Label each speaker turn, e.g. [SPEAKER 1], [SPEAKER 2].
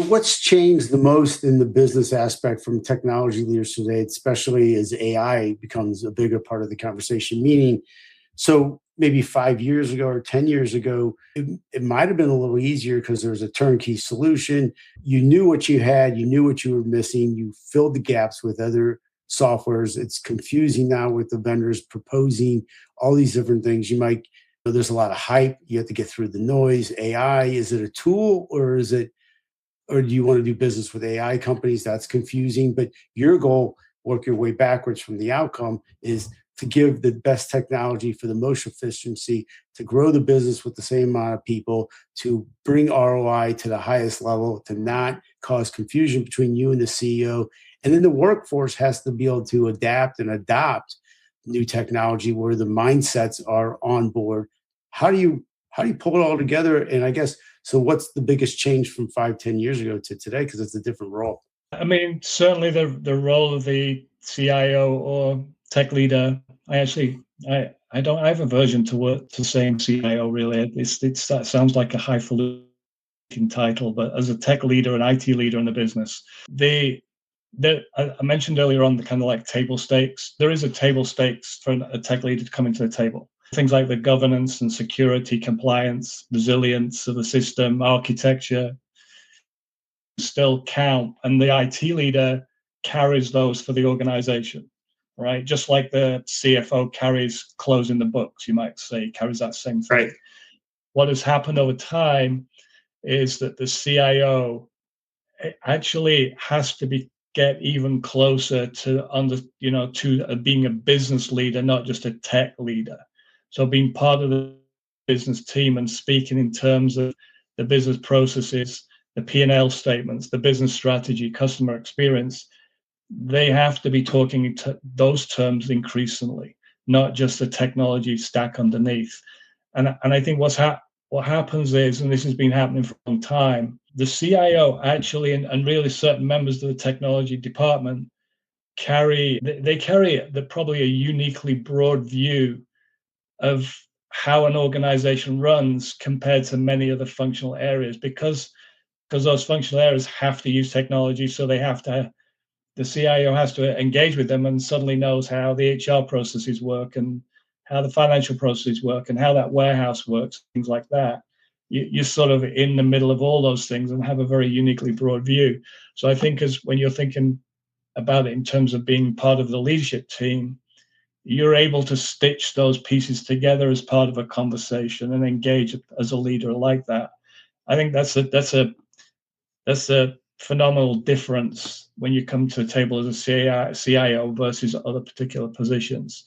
[SPEAKER 1] what's changed the most in the business aspect from technology leaders today, especially as AI becomes a bigger part of the conversation? Meaning, so maybe 5 years ago or 10 years ago, it might have been a little easier because there was a turnkey solution. You knew what you had, you knew what you were missing, you filled the gaps with other softwares. It's confusing now with the vendors proposing all these different things. There's a lot of hype. You have to get through the noise. AI, is it a tool or do you want to do business with AI companies? That's confusing. But your goal, work your way backwards from the outcome, is to give the best technology for the most efficiency, to grow the business with the same amount of people, to bring ROI to the highest level, to not cause confusion between you and the CEO. And then the workforce has to be able to adapt and adopt new technology where the mindsets are on board. How do you pull it all together? And I guess, so what's the biggest change from 5, 10 years ago to today? Because it's a different role.
[SPEAKER 2] I mean, certainly the role of the CIO or tech leader, I have aversion to saying CIO really. That sounds like a highfalutin title, but as a tech leader, an IT leader in the business, I mentioned earlier on the kind of like table stakes. There is a table stakes for a tech leader to come into the table. Things like the governance and security, compliance, resilience of the system, architecture still count. And the IT leader carries those for the organization, right? Just like the CFO carries closing the books, you might say, carries that same thing.
[SPEAKER 1] Right.
[SPEAKER 2] What has happened over time is that the CIO actually has to get even closer to being a business leader, not just a tech leader. So being part of the business team and speaking in terms of the business processes, the P&L statements, the business strategy, customer experience, they have to be talking in those terms increasingly, not just the technology stack underneath. And I think what happens is, and this has been happening for a long time, the CIO actually, and really certain members of the technology department carry probably a uniquely broad view of how an organization runs compared to many other functional areas, because those functional areas have to use technology. So the CIO has to engage with them and suddenly knows how the HR processes work and how the financial processes work and how that warehouse works, things like that. You're sort of in the middle of all those things and have a very uniquely broad view. So I think when you're thinking about it in terms of being part of the leadership team, you're able to stitch those pieces together as part of a conversation and engage as a leader like that. I think that's a phenomenal difference when you come to a table as a CIO versus other particular positions.